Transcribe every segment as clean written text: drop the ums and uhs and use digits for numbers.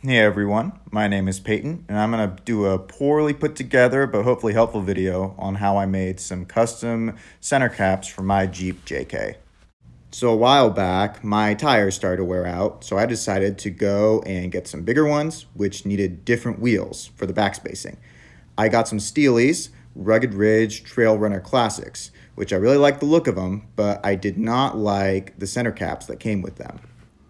Hey everyone, my name is Peyton, and I'm going to do a poorly put together but hopefully helpful video on how I made some custom center caps for my Jeep JK. So a while back, my tires started to wear out, so I decided to go and get some bigger ones, which needed different wheels for the back spacing. I got some Steely's Rugged Ridge Trail Runner Classics, which I really liked the look of them, but I did not like the center caps that came with them.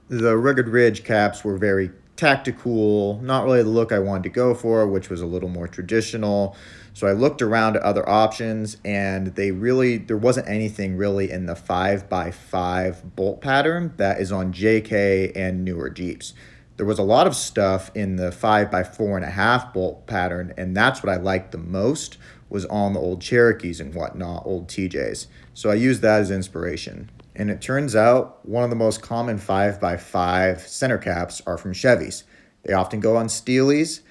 The Rugged Ridge caps were very tactical, not really the look I wanted to go for, which was a little more traditional. So I looked around at other options, and there wasn't anything really in the 5x5 bolt pattern that is on JK and newer Jeeps. There was a lot of stuff in the 5x4.5 bolt pattern, and that's what I liked the most, was on the old Cherokees and whatnot, old TJs. So I used that as inspiration. And it turns out one of the most common 5x5 center caps are from Chevys. They often go on Steely's,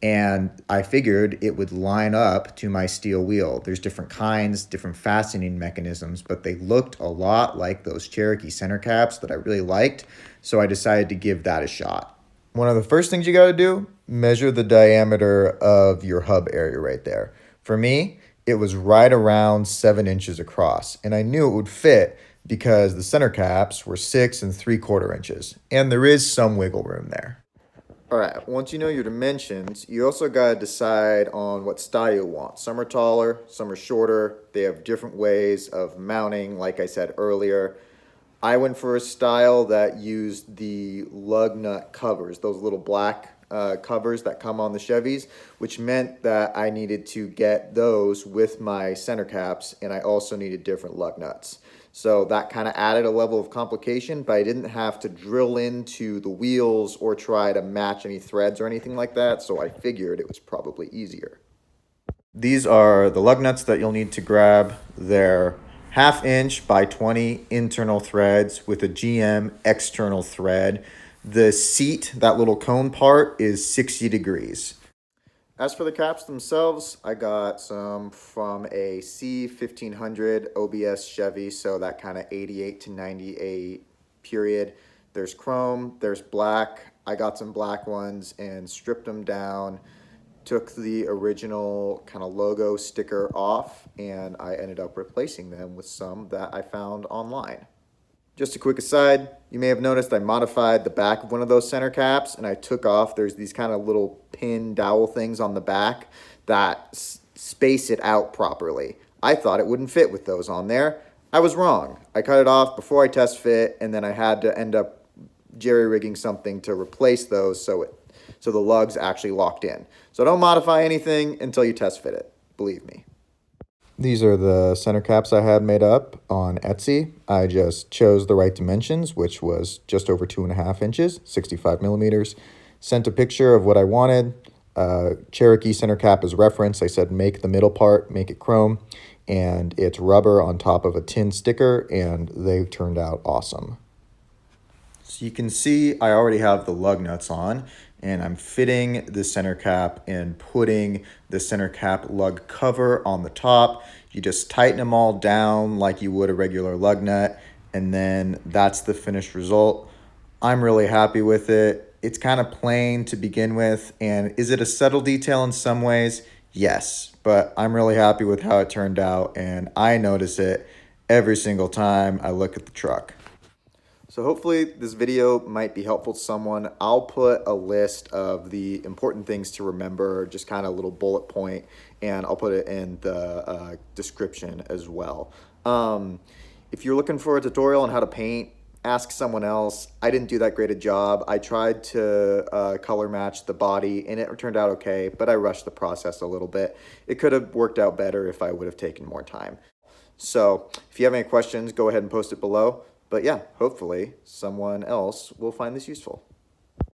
and I figured it would line up to my steel wheel. There's different kinds, different fastening mechanisms, but they looked a lot like those Cherokee center caps that I really liked, so I decided to give that a shot. One of the first things you got to do, measure the diameter of your hub area right there. For me, it was right around 7 inches across, and I knew it would fit because the center caps were 6 3/4 inches, and there is some wiggle room there. All right, once you know your dimensions, you also got to decide on what style you want. Some are taller, some are shorter. They have different ways of mounting, like I said earlier. I went for a style that used the lug nut covers, those little black covers that come on the Chevys, which meant that I needed to get those with my center caps, and I also needed different lug nuts. So that kind of added a level of complication, but I didn't have to drill into the wheels or try to match any threads or anything like that, so I figured it was probably easier. These are the lug nuts that you'll need to grab. They're 1/2 inch by 20 internal threads with a GM external thread. The seat, that little cone part, is 60 degrees. As for the caps themselves, I got some from a C1500 OBS Chevy, so that kind of 88 to 98 period. There's chrome, there's black. I got some black ones and stripped them down, took the original kind of logo sticker off, and I ended up replacing them with some that I found online. Just a quick aside, you may have noticed I modified the back of one of those center caps, and I took off, there's these kind of little pin dowel things on the back that space it out properly. I thought it wouldn't fit with those on there. I was wrong. I cut it off before I test fit, and then I had to end up jerry-rigging something to replace those so the lugs actually locked in. So don't modify anything until you test fit it, believe me. These are the center caps I had made up on Etsy. I just chose the right dimensions, which was just over 2.5 inches, 65 millimeters. Sent a picture of what I wanted. Cherokee center cap as reference. I said make the middle part, make it chrome, and it's rubber on top of a tin sticker, and they turned out awesome. So you can see I already have the lug nuts on, and I'm fitting the center cap and putting the center cap lug cover on the top. You just tighten them all down like you would a regular lug nut, and then that's the finished result. I'm really happy with it. It's kind of plain to begin with, and is it a subtle detail in some ways? Yes, but I'm really happy with how it turned out, and I notice it every single time I look at the truck. So hopefully this video might be helpful to someone. I'll put a list of the important things to remember, just kind of a little bullet point, and I'll put it in the description as well. If you're looking for a tutorial on how to paint, ask someone else. I didn't do that great a job. I tried to color match the body, and it turned out okay, but I rushed the process a little bit. It could have worked out better if I would have taken more time. So if you have any questions, go ahead and post it below. But yeah, hopefully someone else will find this useful.